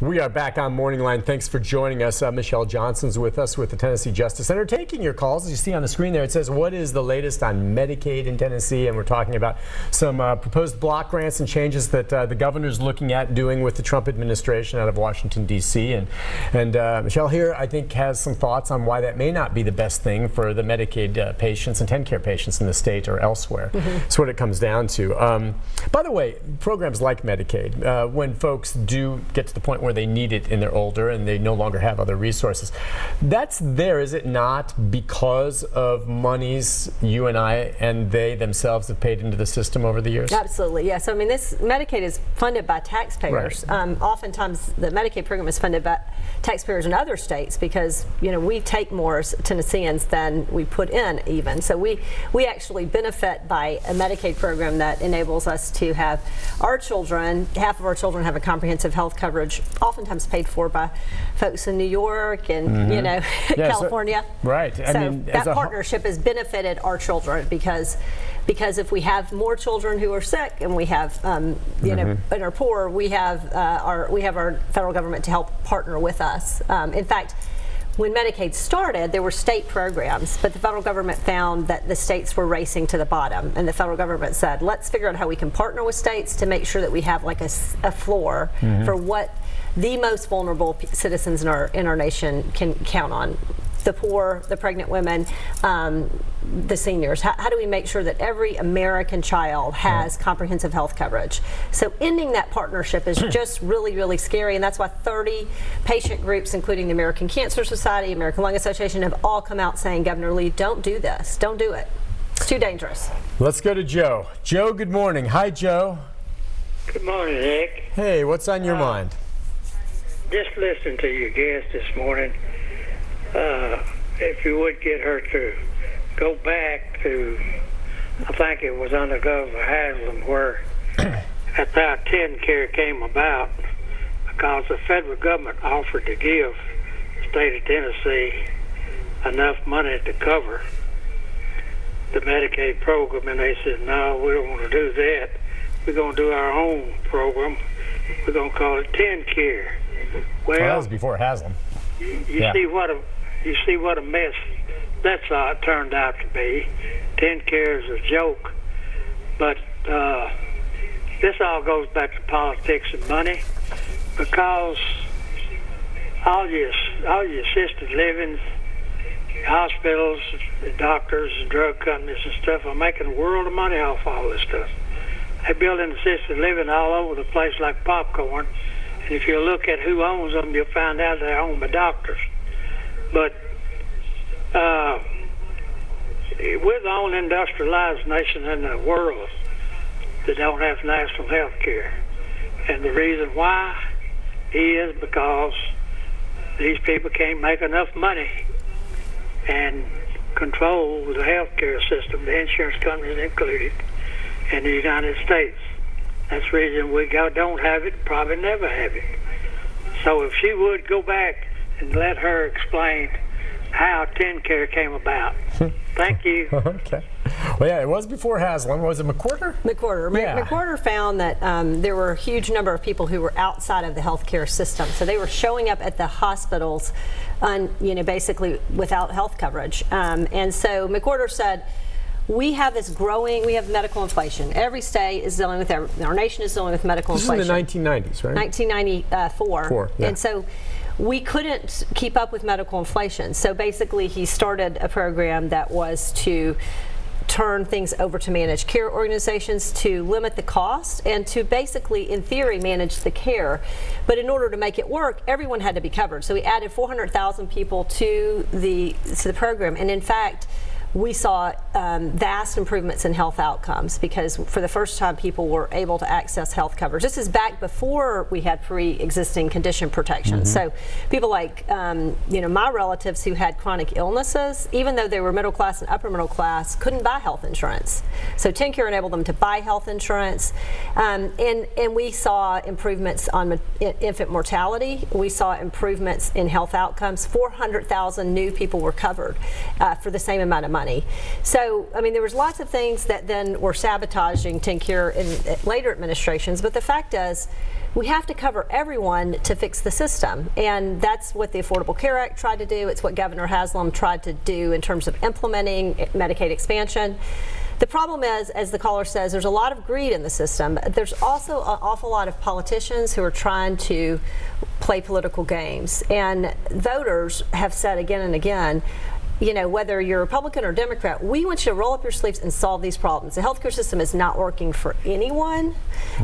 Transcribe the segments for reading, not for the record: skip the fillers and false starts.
We are back on Morning Line. Thanks for joining us. Michele Johnson's with us with the Tennessee Justice Center, taking your calls. As you see on the screen there, it says, what is the latest on Medicaid in Tennessee? And we're talking about some proposed block grants and changes that the governor's looking at doing with the Trump administration out of Washington, D.C. And Michele here, I think, has some thoughts on why that may not be the best thing for the Medicaid patients and TennCare patients in the state or elsewhere. That's what it comes down to. By the way, programs like Medicaid, when folks do get to the point where they need it and they're older and they no longer have other resources, that's there, is it not, because of monies you and I and they themselves have paid into the system over the years? Absolutely, yes. I mean, this Medicaid is funded by taxpayers. Right. Oftentimes, the Medicaid program is funded by taxpayers in other states because, you know, we take more as Tennesseans than we put in even. So we actually benefit by a Medicaid program that enables us to have our children, half of our children have a comprehensive health coverage, oftentimes paid for by folks in New York and, you know, California. So, right. So I mean, that partnership has benefited our children because if we have more children who are sick and we have, you know, and are poor, we have our federal government to help partner with us. In fact, when Medicaid started, there were state programs, but the federal government found that the states were racing to the bottom, and the federal government said, let's figure out how we can partner with states to make sure that we have like a floor for what the most vulnerable citizens in our nation can count on. The poor, the pregnant women, the seniors. How do we make sure that every American child has comprehensive health coverage? So ending that partnership is just really, really scary, and that's why 30 patient groups, including the American Cancer Society, American Lung Association, have all come out saying, Governor Lee, don't do this. Don't do it. It's too dangerous. Let's go to Joe. Joe, good morning. Hi, Joe. Good morning, Nick. Hey, what's on your mind? Just listening to your guest this morning. If you would get her to go back to, I think it was under Governor Haslam, where that's how TennCare came about, because the federal government offered to give the state of Tennessee enough money to cover the Medicaid program, and they said, no, we don't want to do that. We're going to do our own program. We're going to call it TennCare. Well, that was before Haslam. You see what a mess that's how it turned out to be. TennCare is a joke, but this all goes back to politics and money, because all your assisted living, hospitals, doctors, and drug companies and stuff are making a world of money off all this stuff. They're building assisted living all over the place like popcorn, and if you look at who owns them, you'll find out they're owned by doctors. But we're the only industrialized nation in the world that don't have national health care. And the reason why is because these people can't make enough money and control the health care system, the insurance companies included, in the United States. That's the reason we don't have it, probably never have it. So if she would go back and let her explain how TennCare came about. Thank you. Okay. Well, yeah, it was before Haslam. Was it McWhorter? McWhorter. Yeah. McWhorter found that there were a huge number of people who were outside of the healthcare system. So they were showing up at the hospitals, basically without health coverage. And so McWhorter said, we have medical inflation. Every state is dealing with our nation is dealing with medical inflation. This is in the 1990s, right? 1994. Yeah. And so we couldn't keep up with medical inflation. So basically he started a program that was to turn things over to managed care organizations to limit the cost and to basically, in theory, manage the care. But in order to make it work, everyone had to be covered. So we added 400,000 people to the program. And in fact, we saw vast improvements in health outcomes because for the first time people were able to access health coverage. This is back before we had pre-existing condition protection. So people like my relatives who had chronic illnesses, even though they were middle class and upper middle class, couldn't buy health insurance. So TennCare enabled them to buy health insurance, and we saw improvements on infant mortality. We saw improvements in health outcomes. 400,000 new people were covered for the same amount of money. So, I mean, there was lots of things that then were sabotaging TennCare in later administrations, but the fact is, we have to cover everyone to fix the system. And that's what the Affordable Care Act tried to do. It's what Governor Haslam tried to do in terms of implementing Medicaid expansion. The problem is, as the caller says, there's a lot of greed in the system. There's also an awful lot of politicians who are trying to play political games. And voters have said again and again, you know, whether you're Republican or Democrat, we want you to roll up your sleeves and solve these problems. The healthcare system is not working for anyone.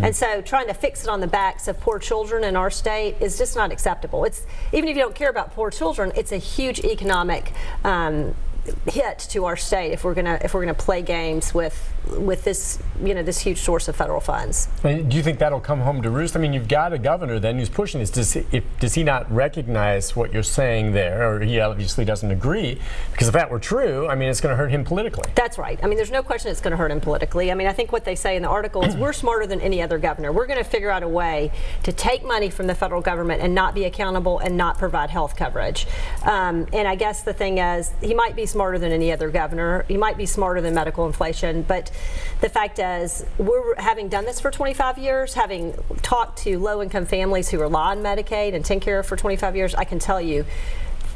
And so trying to fix it on the backs of poor children in our state is just not acceptable. It's, even if you don't care about poor children, it's a huge economic hit to our state if we're gonna play games with this, you know, this huge source of federal funds. And do you think that'll come home to roost? I mean, you've got a governor then who's pushing this. Does he not recognize what you're saying there, or he obviously doesn't agree? Because if that were true, I mean, it's going to hurt him politically. That's right. I mean, there's no question it's going to hurt him politically. I mean, I think what they say in the article is we're smarter than any other governor. We're going to figure out a way to take money from the federal government and not be accountable and not provide health coverage. And I guess the thing is, he might be smarter than any other governor. He might be smarter than medical inflation, but the fact is, we're having done this for 25 years, having talked to low-income families who rely on Medicaid and TennCare for 25 years, I can tell you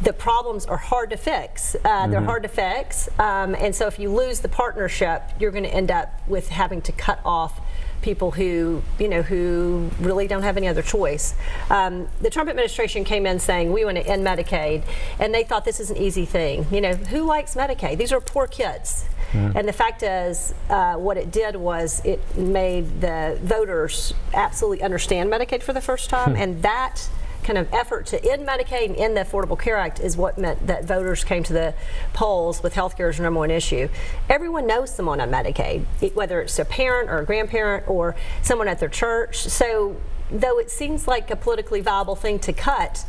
the problems are hard to fix. They're hard to fix, and so if you lose the partnership, you're going to end up with having to cut off people who, you know, who really don't have any other choice. The Trump administration came in saying we want to end Medicaid, and they thought this is an easy thing. You know, who likes Medicaid? These are poor kids. And the fact is, what it did was it made the voters absolutely understand Medicaid for the first time, and that kind of effort to end Medicaid and end the Affordable Care Act is what meant that voters came to the polls with health care as their number one issue. Everyone knows someone on Medicaid, whether it's a parent or a grandparent or someone at their church. So though it seems like a politically viable thing to cut,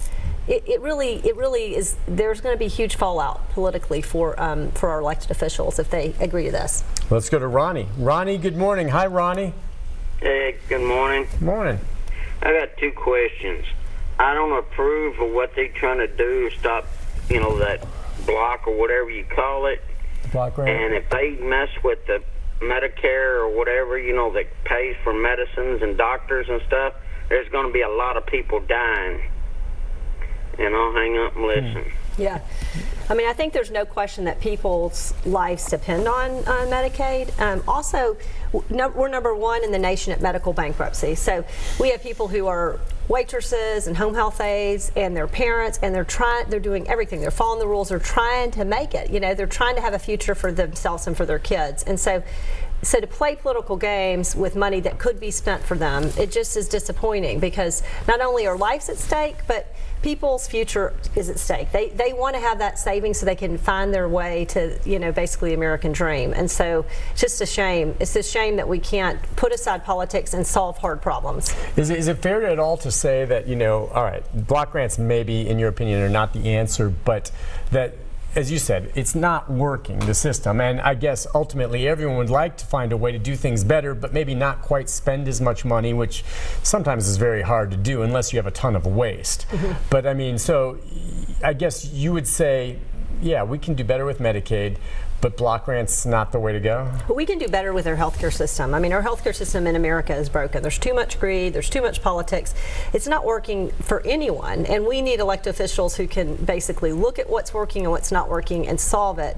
it really is. There's going to be huge fallout politically for our elected officials if they agree to this. Let's go to Ronnie. Ronnie, good morning. Hi, Ronnie. Hey, good morning. Morning. I got two questions. I don't approve of what they're trying to do, stop, you know, that block or whatever you call it. Block grant. And if they mess with the Medicare or whatever, you know, that pays for medicines and doctors and stuff, there's going to be a lot of people dying. And I'll hang up and listen. Yeah. I mean, I think there's no question that people's lives depend on Medicaid. Also, we're number one in the nation at medical bankruptcy. So we have people who are waitresses and home health aides and their parents, and they're doing everything. They're following the rules. They're trying to make it. You know, they're trying to have a future for themselves and for their kids. And so to play political games with money that could be spent for them, it just is disappointing, because not only are lives at stake, but people's future is at stake. They want to have that savings so they can find their way to, you know, basically the American dream. And so it's just a shame. It's a shame that we can't put aside politics and solve hard problems. Is it fair at all to say that, you know, all right, block grants maybe, in your opinion, are not the answer, but that, as you said, it's not working, the system, and I guess ultimately everyone would like to find a way to do things better, but maybe not quite spend as much money, which sometimes is very hard to do unless you have a ton of waste. But I mean, so I guess you would say, yeah, we can do better with Medicaid, but block grants not the way to go? But we can do better with our healthcare system. I mean, our healthcare system in America is broken. There's too much greed. There's too much politics. It's not working for anyone, and we need elected officials who can basically look at what's working and what's not working and solve it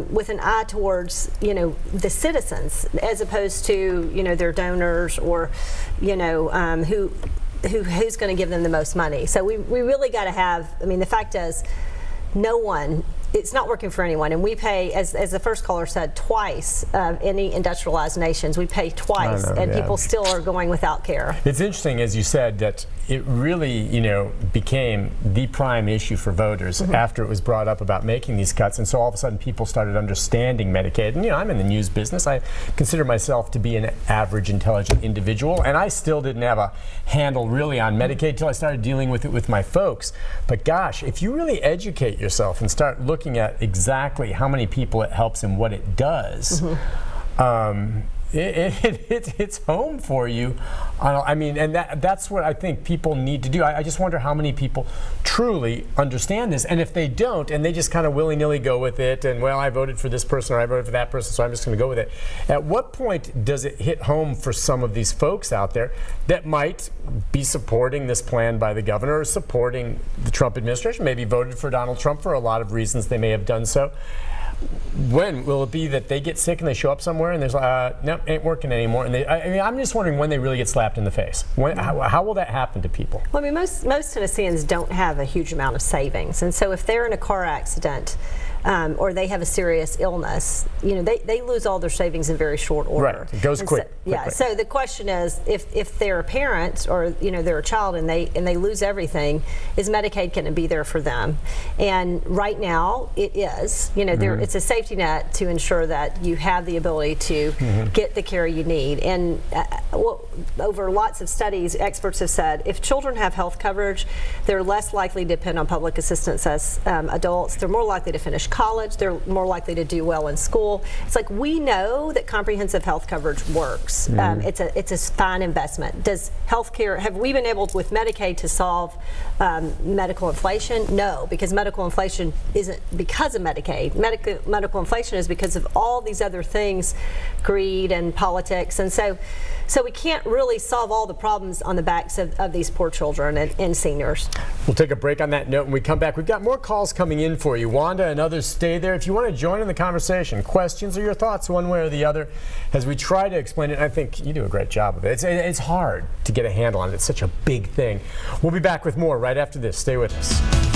with an eye towards, you know, the citizens, as opposed to, you know, their donors or, you know, who's going to give them the most money. So we really got to have. I mean, the fact is, no one. It's not working for anyone, and we pay, as the first caller said, twice any industrialized nations. We pay twice, and people still are going without care. It's interesting, as you said, that it really, you know, became the prime issue for voters after it was brought up about making these cuts, and so all of a sudden people started understanding Medicaid. And you know, I'm in the news business. I consider myself to be an average, intelligent individual, and I still didn't have a handle really on Medicaid till I started dealing with it with my folks. But gosh, if you really educate yourself and start looking at exactly how many people it helps and what it does, it's home for you. I mean, and that's what I think people need to do. I just wonder how many people truly understand this, and if they don't, and they just kind of willy-nilly go with it, and well, I voted for this person or I voted for that person, so I'm just going to go with it. At what point does it hit home for some of these folks out there that might be supporting this plan by the governor or supporting the Trump administration, maybe voted for Donald Trump for a lot of reasons they may have done so? When will it be that they get sick and they show up somewhere and there's no, ain't working anymore? And I'm just wondering when they really get slapped in the face. How will that happen to people? Well, I mean, most Tennesseans don't have a huge amount of savings, and so if they're in a car accident or they have a serious illness, they lose all their savings in very short order. Right, it goes quick. Yeah. So the question is, if they're a parent or they're a child and they lose everything, is Medicaid going to be there for them? And right now it is. It's a safety net to ensure that you have the ability to get the care you need. And over lots of studies, experts have said if children have health coverage, they're less likely to depend on public assistance as adults. They're more likely to finish college. They're more likely to do well in school. It's like we know that comprehensive health coverage works. It's a fine investment. Does healthcare, have we been able with Medicaid to solve medical inflation? No, because medical inflation isn't because of Medicaid. Medical inflation is because of all these other things, greed and politics, and so we can't really solve all the problems on the backs of these poor children and seniors. We'll take a break on that note when we come back. We've got more calls coming in for you. Wanda and others, stay there. If you want to join in the conversation, questions or your thoughts one way or the other, as we try to explain it, I think you do a great job of it. It's hard to get a handle on it. It's such a big thing. We'll be back with more right after this. Stay with us.